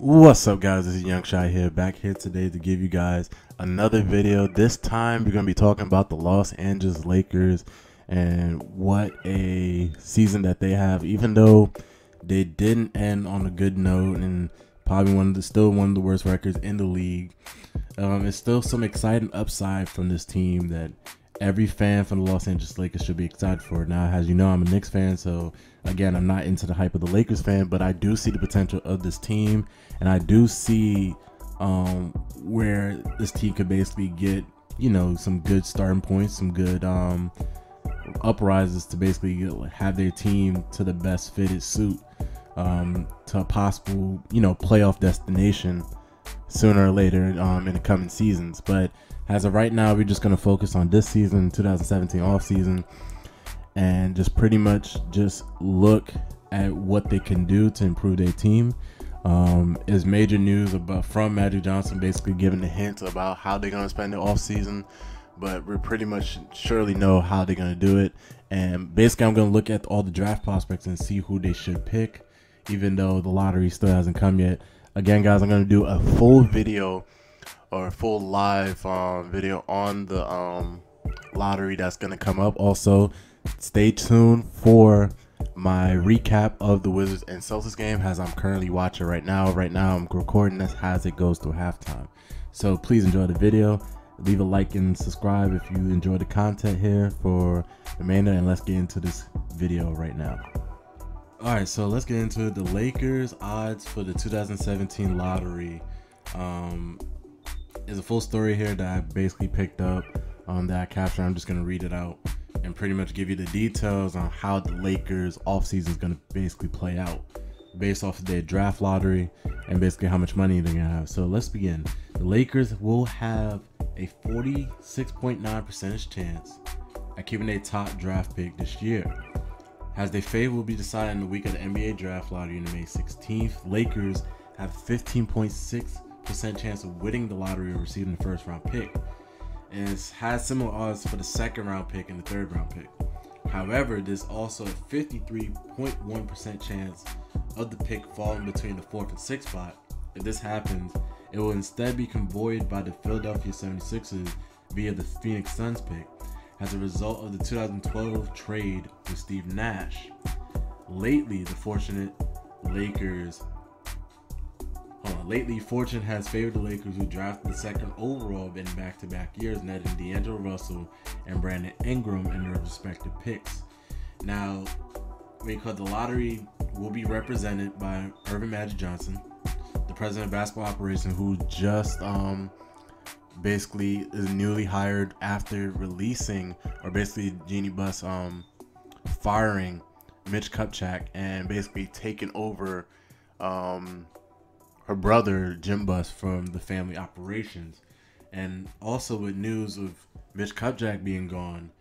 What's up, guys? This is Young Shy here, back here today to give you guys another video. This time we're going to be talking about the Los Angeles Lakers and what a season that they have, even though they didn't end on a good note and probably still one of the worst records in the league. It's still some exciting upside from this team that every fan from the Los Angeles Lakers should be excited for. Now, as you know, I'm a Knicks fan, so again, I'm not into the hype of the Lakers fan, but I do see the potential of this team, and I do see where this team could basically get, some good starting points, some good uprises to basically have their team to the best fitted suit to a possible, playoff destination sooner or later in the coming seasons. But as of right now, we're just going to focus on this season, 2017 offseason, and just pretty much just look at what they can do to improve their team. Is major news from Magic Johnson basically giving a hint about how they're going to spend the offseason, but we pretty much surely know how they're going to do it. And basically, I'm going to look at all the draft prospects and see who they should pick, even though the lottery still hasn't come yet. Again, guys, I'm going to do a full video or a full live video on the lottery that's going to come up. Also, stay tuned for my recap of the Wizards and Celtics game as I'm currently watching right now. Right now, I'm recording this as it goes through halftime. So please enjoy the video. Leave a like and subscribe if you enjoy the content here for the main, and let's get into this video right now. All right, so let's get into it. The Lakers odds for the 2017 lottery. Is a full story here that I basically picked up that I captured. I'm just going to read it out and pretty much give you the details on how the Lakers offseason is going to basically play out based off of their draft lottery and basically how much money they're going to have. So let's begin. The Lakers will have a 46.9% chance at keeping their top draft pick this year, as their fate will be decided in the week of the NBA draft lottery on May 16th. Lakers have 15.6% chance of winning the lottery or receiving the first round pick, and it has similar odds for the second round pick and the third round pick. However, there's also a 53.1% chance of the pick falling between the 4th and 6th spot. If this happens, it will instead be convoyed by the Philadelphia 76ers via the Phoenix Suns pick as a result of the 2012 trade with Steve Nash. Lately, fortune has favored the Lakers, who drafted the second overall in back-to-back years, netting D'Angelo Russell and Brandon Ingram in their respective picks. Now, because the lottery will be represented by Earvin Magic Johnson, the president of basketball operations, who just basically is newly hired after releasing, or basically Jeannie Buss firing Mitch Kupchak and basically taking over her brother Jim Buss from the family operations. And also with news of Mitch Kupchak being gone,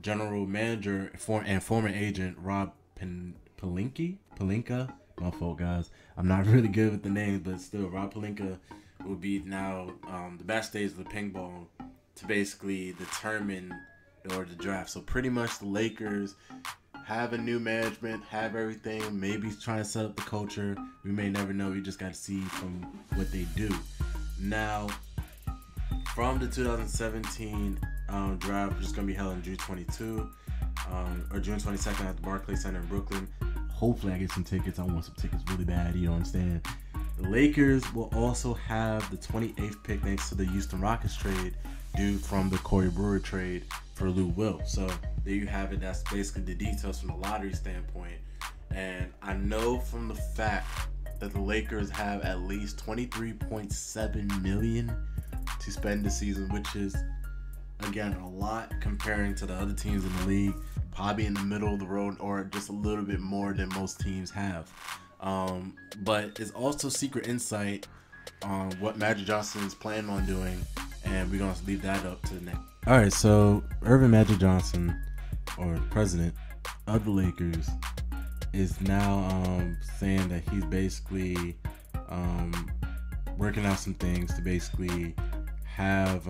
general manager and former agent Rob Pelinka, my fault guys, I'm not really good with the names, but still, Rob Pelinka will be now the backstage of the ping ball to basically determine the order of the draft. So pretty much the Lakers have a new management, have everything, maybe trying to set up the culture. We may never know. We just got to see from what they do. Now, from the 2017 draft, which is going to be held on June 22 or June 22nd at the Barclays Center in Brooklyn. Hopefully I get some tickets. I want some tickets really bad, you don't understand. The Lakers will also have the 28th pick thanks to the Houston Rockets trade due from the Corey Brewer trade for Lou Will. So there you have it. That's basically the details from the lottery standpoint. And I know from the fact that the Lakers have at least $23.7 million to spend this season, which is, again, a lot comparing to the other teams in the league, probably in the middle of the road or just a little bit more than most teams have. But it's also secret insight on what Magic Johnson is planning on doing, and we're going to leave that up to the next. All right, so Earvin Magic Johnson, or president of the Lakers, is now saying that he's basically working out some things to basically have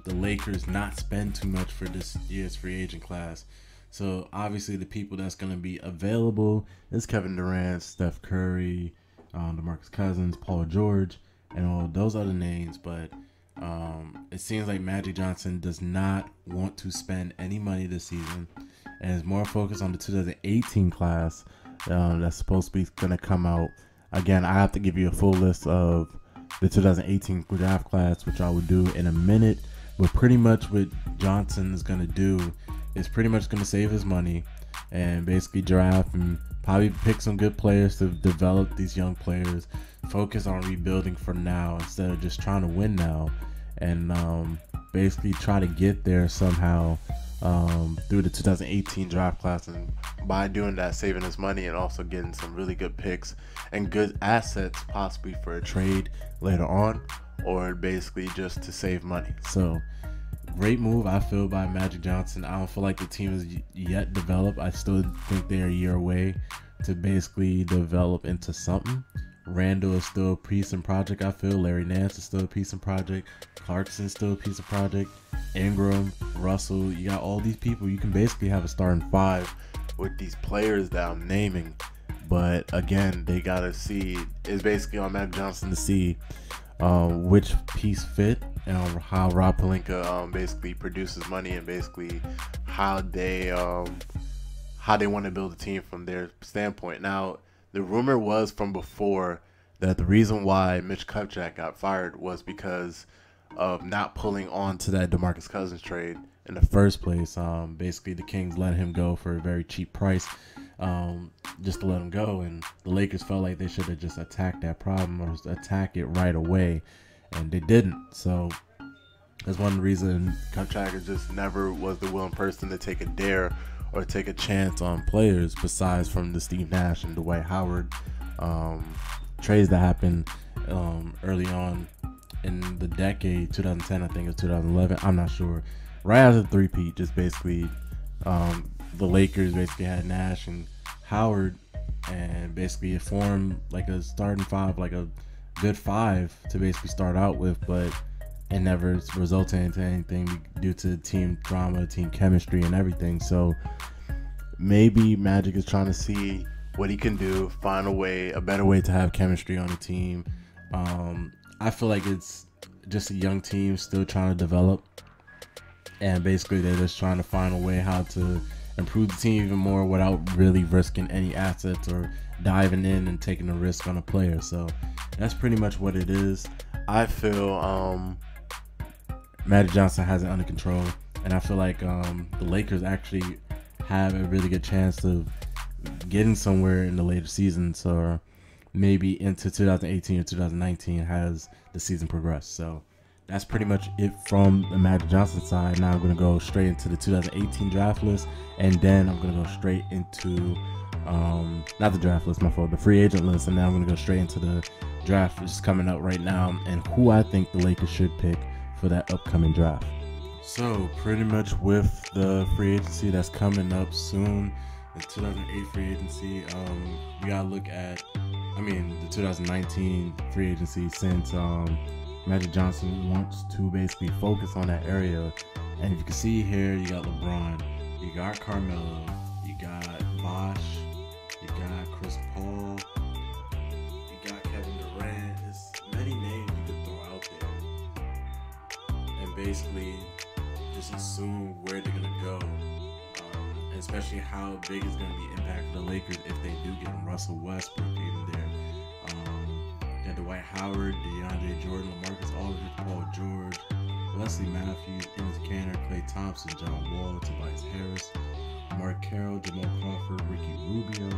the Lakers not spend too much for this year's free agent class. So obviously the people that's going to be available is Kevin Durant, Steph Curry, DeMarcus Cousins, Paul George, and all those other names. But it seems like Magic Johnson does not want to spend any money this season, and is more focused on the 2018 class that's supposed to be going to come out. Again, I have to give you a full list of the 2018 draft class, which I will do in a minute. But pretty much what Johnson is going to do is pretty much going to save his money and basically draft and probably pick some good players to develop these young players, focus on rebuilding for now instead of just trying to win now, and basically try to get there somehow through the 2018 draft class, and by doing that, saving his money and also getting some really good picks and good assets possibly for a trade later on, or basically just to save money. So great move, I feel, by Magic Johnson. I don't feel like the team is yet developed. I still think they're a year away to basically develop into something. Randall is still a piece and project, I feel. Larry Nance is still a piece and project. Clarkson's still a piece of project. Ingram, Russell, you got all these people. You can basically have a starting five with these players that I'm naming. But again, they gotta see, it's basically on Magic Johnson to see which piece fit and how Rob Pelinka basically produces money, and basically how they want to build a team from their standpoint. Now, the rumor was from before that the reason why Mitch Kupchak got fired was because of not pulling on to that DeMarcus Cousins trade in the first place. Basically, the Kings let him go for a very cheap price, just to let him go, and the Lakers felt like they should have just attacked that problem or attack it right away, and they didn't. So that's one reason Kupchak just never was the willing person to take a dare or take a chance on players, besides from the Steve Nash and Dwight Howard trades that happened early on in the decade, 2010, I think, or 2011, I'm not sure. Right after the three-peat, just basically the Lakers basically had Nash and Howard, and basically it formed like a starting five, like a good five to basically start out with, but it never resulted into anything due to team drama, team chemistry, and everything. So maybe Magic is trying to see what he can do, find a better way to have chemistry on the team. I feel like it's just a young team still trying to develop, and basically they're just trying to find a way how to improve the team even more without really risking any assets or diving in and taking a risk on a player. So that's pretty much what it is. I feel Magic Johnson has it under control, and I feel like the Lakers actually have a really good chance of getting somewhere in the later seasons, or maybe into 2018 or 2019 as the season progressed. So that's pretty much it from the Magic Johnson side. Now I'm going to go straight into the 2018 draft list, and then I'm going to go straight into not the draft list, my fault, the free agent list, and now I'm going to go straight into the draft which is coming up right now, and who I think the Lakers should pick for that upcoming draft. So pretty much with the free agency that's coming up soon, the 2008 free agency, you gotta look at, the 2019 free agency, since Magic Johnson wants to basically focus on that area. And if you can see here, you got LeBron, you got Carmelo, you got Bosh, you got Chris Paul, you got Kevin Durant. There's many names you could throw out there, and basically just assume where they're gonna go, and especially how big it's gonna be impacting the Lakers if they do get Russell Westbrook even there. Got Dwight Howard, DeAndre Jordan, LaMarcus Aldridge, Paul George, Wesley Matthews, Enes Kanter, Klay Thompson, John Wall, Tobias Harris, Mark Carroll, Jamal Crawford, Ricky Rubio,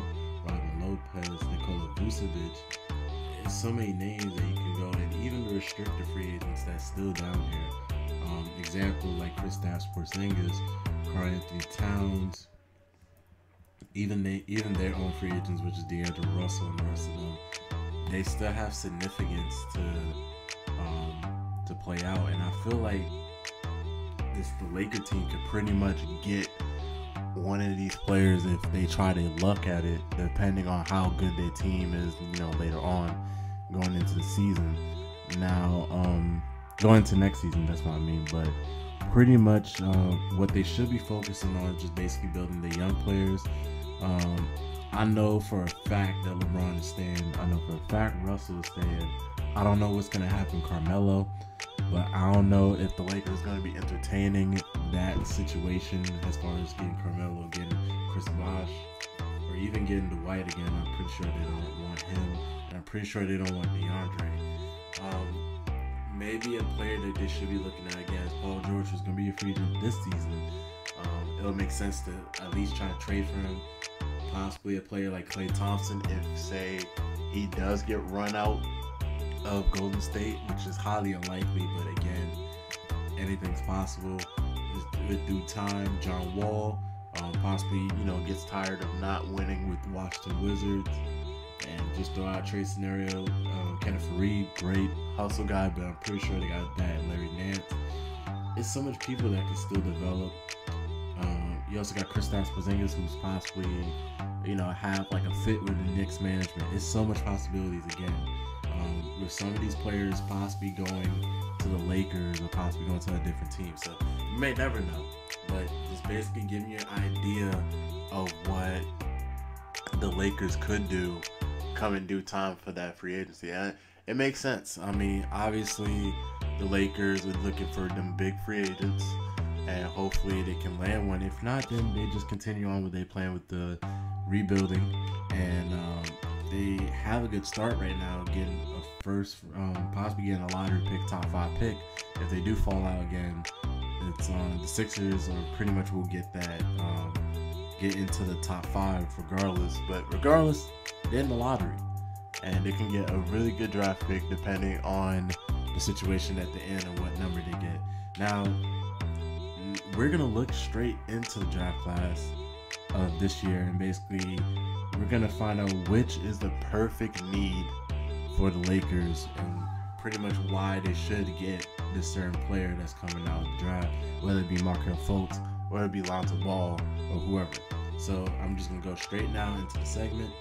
Robin Lopez, Nikola Vucevic. There's so many names that you can go, and even the restricted free agents that's still down here. Example like Kristaps Porzingis, Karl-Anthony Towns, even their own free agents, which is D'Angelo Russell and the rest of them, they still have significance to play out. And I feel like the Laker team could pretty much get one of these players if they try to luck at it, depending on how good their team is, later on going into the season. Now, going into next season, that's what I mean. But pretty much what they should be focusing on is just basically building the young players. I know for a fact that LeBron is staying. I know for a fact Russell is staying. I don't know what's going to happen with Carmelo, but I don't know if the Lakers are going to be entertaining that situation as far as getting Carmelo, getting Chris Bosh, or even getting Dwight again. I'm pretty sure they don't want him, and I'm pretty sure they don't want DeAndre. Maybe a player that they should be looking at again is Paul George, who's going to be a free agent this season. It'll make sense to at least try to trade for him. Possibly a player like Klay Thompson if, say, he does get run out of Golden State, which is highly unlikely, but again, anything's possible. With due time, John Wall possibly, gets tired of not winning with the Washington Wizards, and just throw out a trade scenario. Kenneth Faried, great hustle guy, but I'm pretty sure they got that. Larry Nance. It's so much people that can still develop. You also got Kristaps Porzingis, who's possibly, have like a fit with the Knicks management. It's so much possibilities again. With some of these players possibly going to the Lakers or possibly going to a different team. So you may never know, but just basically giving you an idea of what the Lakers could do come in due time for that free agency. And it makes sense. I mean, obviously the Lakers are looking for them big free agents, and hopefully they can land one. If not, then they just continue on with their plan with the rebuilding, and they have a good start right now, getting a first, possibly getting a lottery pick, top 5 pick. If they do fall out again, it's the Sixers or pretty much will get that, get into the top 5 regardless. But regardless, they're in the lottery, and they can get a really good draft pick depending on the situation at the end and what number they get. Now, we're gonna look straight into the draft class of this year, and basically we're gonna find out which is the perfect need for the Lakers and pretty much why they should get this certain player that's coming out of the draft, whether it be Markelle Fultz, whether it be Lonzo Ball, or whoever. So I'm just gonna go straight now into the segment,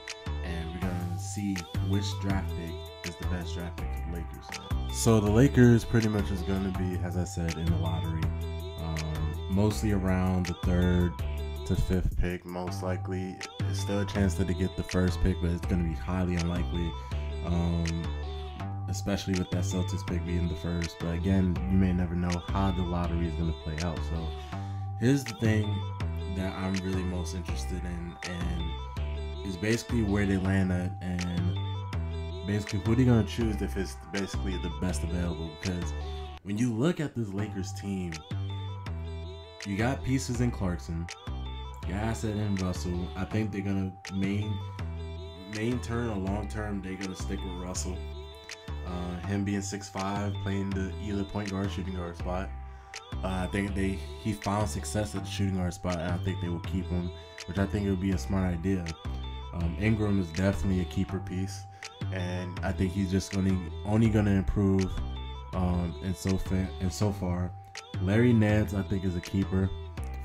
and we're gonna see which draft pick is the best draft pick for the Lakers. So the Lakers pretty much is gonna be, as I said, in the lottery, mostly around the 3rd to 5th pick, most likely. There's still a chance that they get the 1st pick, but it's going to be highly unlikely, especially with that Celtics pick being the 1st. But again, you may never know how the lottery is going to play out. So here's the thing that I'm really most interested in, and is basically where they land at, and basically who they're going to choose if it's basically the best available. Because when you look at this Lakers team, you got pieces in Clarkson, you got asset in Russell. I think they're gonna main term or long term, they're gonna stick with Russell. Him being 6'5", playing the either point guard, shooting guard spot. I think he found success at the shooting guard spot, and I think they will keep him, which I think it would be a smart idea. Ingram is definitely a keeper piece, and I think he's just only gonna improve. And so far. Larry Nance, I think, is a keeper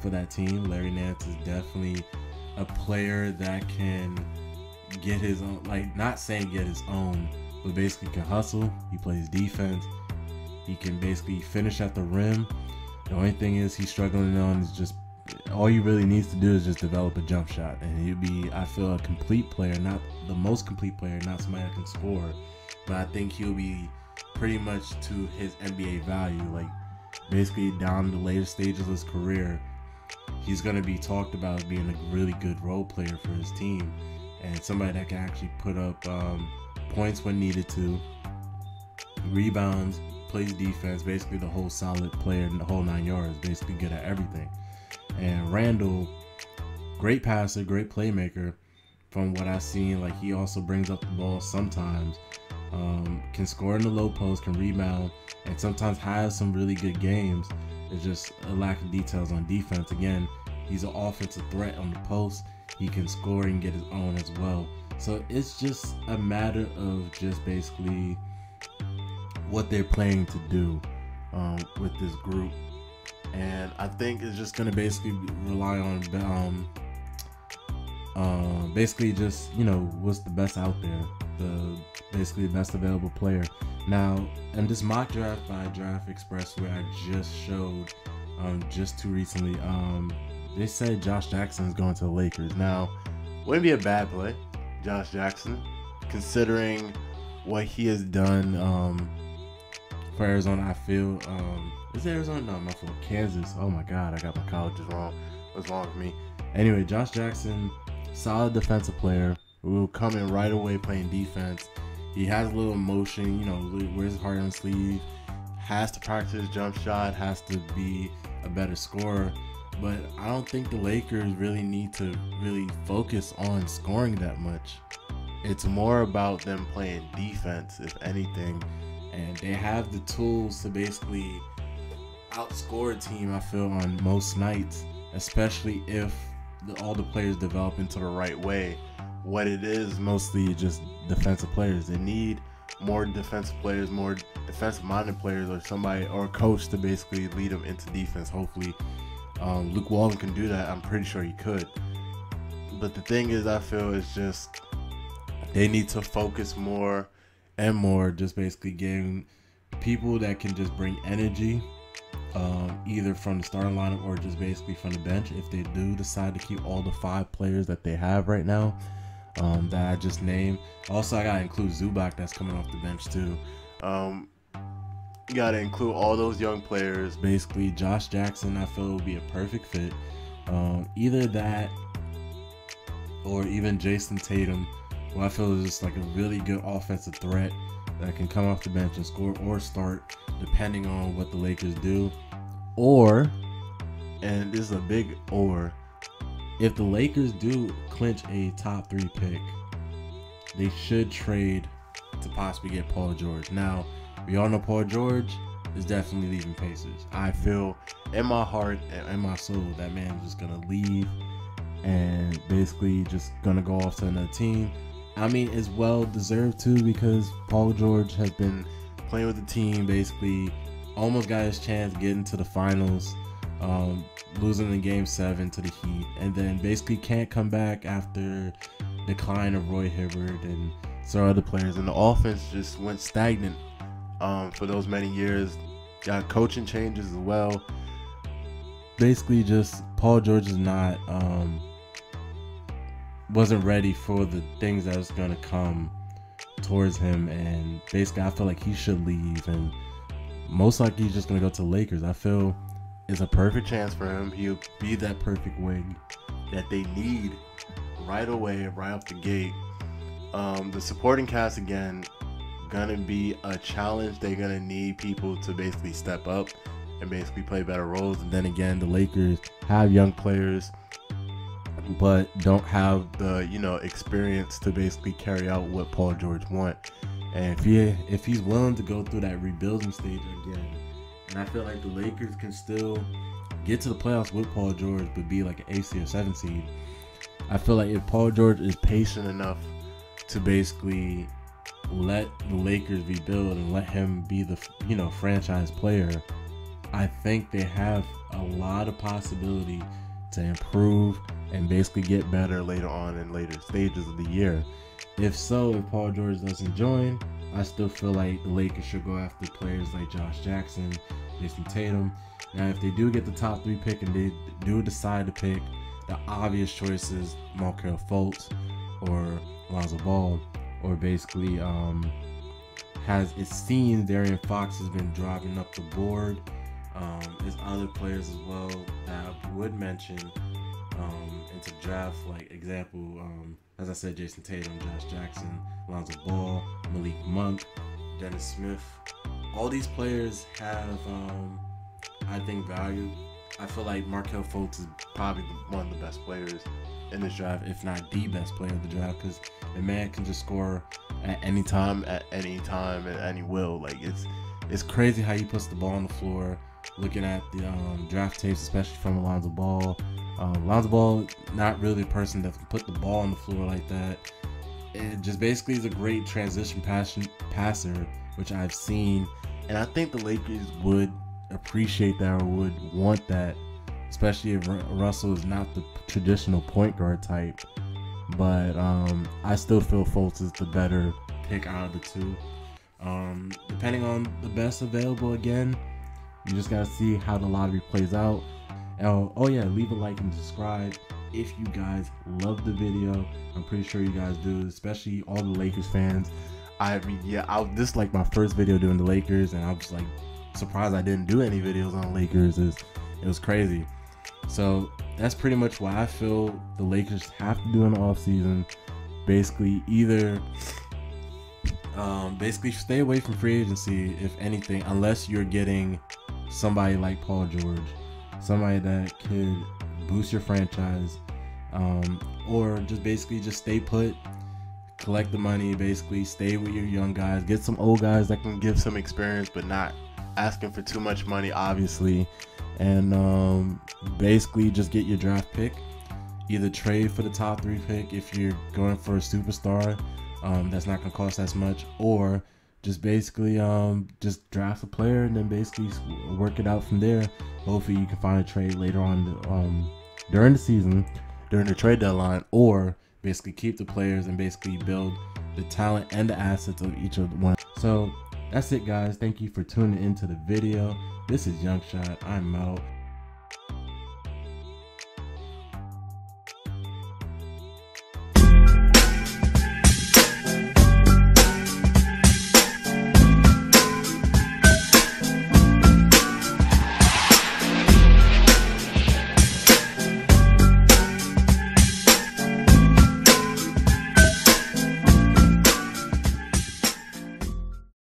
for that team. Larry Nance is definitely a player that can get his own, like, not saying get his own, but basically can hustle. He plays defense. He can basically finish at the rim. The only thing is he's struggling on is just, all he really needs to do is just develop a jump shot, and he'll be, I feel, a complete player, not the most complete player, not somebody that can score, but I think he'll be pretty much to his NBA value. Like, basically down the later stages of his career, he's going to be talked about as being a really good role player for his team, and somebody that can actually put up points when needed to, rebounds, plays defense, basically the whole solid player in the whole 9 yards, basically good at everything. And Randall, great passer, great playmaker from what I've seen. Like, he also brings up the ball sometimes, can score in the low post, can rebound, and sometimes has some really good games. It's just a lack of details on defense. Again, he's an offensive threat on the post. He can score and get his own as well. So it's just a matter of just basically what they're planning to do with this group. And I think it's just going to basically rely on basically just, what's the best out there, basically the best available player. Now, in this mock draft by Draft Express, where I just showed just too recently, they said Josh Jackson is going to the Lakers. Now, Wouldn't be a bad play, Josh Jackson, considering what he has done for Arizona. I feel is it Arizona? No, my fault. Kansas. Oh my God, I got my colleges wrong. What's wrong with me? Anyway, Josh Jackson, solid defensive player who will come in right away playing defense. He has a little emotion, you know, wears his heart on his sleeve, has to practice his jump shot, has to be a better scorer. But I don't think the Lakers really need to really focus on scoring that much. It's more about them playing defense, if anything. And they have the tools to basically outscore a team, I feel, on most nights, especially if all the players develop into the right way. What it is mostly just defensive players. They need more defensive players, more defensive-minded players, or somebody or a coach to basically lead them into defense. Hopefully, Luke Walton can do that. I'm pretty sure he could. But the thing is, I feel it's just they need to focus more and more, just basically getting people that can just bring energy, either from the starting lineup or just basically from the bench. If they do decide to keep all the 5 players that they have right now, that I just named. Also, I gotta include Zubac that's coming off the bench too. You gotta include all those young players. Basically, Josh Jackson, I feel, will be a perfect fit. Either that or even Jason Tatum, who I feel is just like a really good offensive threat that can come off the bench and score or start, depending on what the Lakers do. Or, and this is a big or, if the Lakers do clinch a top 3 pick, they should trade to possibly get Paul George. Now, we all know Paul George is definitely leaving Pacers. I feel in my heart and in my soul that man is just going to leave and basically just going to go off to another team. I mean, it's well deserved too, because Paul George has been playing with the team, basically almost got his chance getting to the finals, losing in Game 7 to the Heat, and then basically can't come back after decline of Roy Hibbert and some other players, and the offense just went stagnant for those many years. Got coaching changes as well. Basically, just Paul George is not wasn't ready for the things that was gonna come towards him, and basically I feel like he should leave, and most likely he's just gonna go to the Lakers. I feel it's a perfect chance for him. He'll be that perfect wing that they need right away, right off the gate. The supporting cast, again, gonna be a challenge. They're gonna need people to basically step up and basically play better roles. And then again, the Lakers have young players but don't have the, you know, experience to basically carry out what Paul George wants. And if he's willing to go through that rebuilding stage again, and I feel like the Lakers can still get to the playoffs with Paul George, but be like an 8th or 7th seed. I feel like if Paul George is patient enough to basically let the Lakers rebuild and let him be the, you know, franchise player, I think they have a lot of possibility to improve and basically get better later on in later stages of the year. If so, if Paul George doesn't join, I still feel like the Lakers should go after players like Josh Jackson, Jason Tatum. Now, if they do get the top 3 pick and they do decide to pick, the obvious choices, Markelle Fultz or Lonzo Ball, or basically it seems Darian Fox has been driving up the board. There's other players as well that I would mention into draft, like example, as I said, Jason Tatum, Josh Jackson, Lonzo Ball, Malik Monk, Dennis Smith. All these players have, I think, value. I feel like Markelle Fultz is probably one of the best players in this draft, if not the best player of the draft, because the man can just score at any time, at any will. Like, it's crazy how he puts the ball on the floor. Looking at the draft tapes, especially from Lonzo Ball. Lonzo Ball, not really a person that can put the ball on the floor like that. It just basically is a great transition passer, which I've seen. And I think the Lakers would appreciate that or would want that, especially if Russell is not the traditional point guard type. But I still feel Fultz is the better pick out of the two. Depending on the best available again, You just gotta see how the lottery plays out. Oh yeah, leave a like and subscribe if you guys love the video. I'm pretty sure you guys do, especially all the Lakers fans. I mean, yeah, this is like my first video doing the Lakers, and I was like surprised I didn't do any videos on Lakers. It was crazy. So that's pretty much why I feel the Lakers have to do in the offseason. Basically, either basically stay away from free agency, if anything, unless you're getting somebody like Paul George, somebody that could boost your franchise, or just stay put, collect the money, basically stay with your young guys, get some old guys that can give some experience but not asking for too much money, obviously, and basically just get your draft pick. Either trade for the top 3 pick if you're going for a superstar that's not gonna cost as much, or just basically just draft a player and then basically work it out from there. Hopefully you can find a trade later on during the season, during the trade deadline, or basically keep the players and basically build the talent and the assets of each of the one. So that's it, guys. Thank you for tuning into the video. This is Young Shot. I'm out.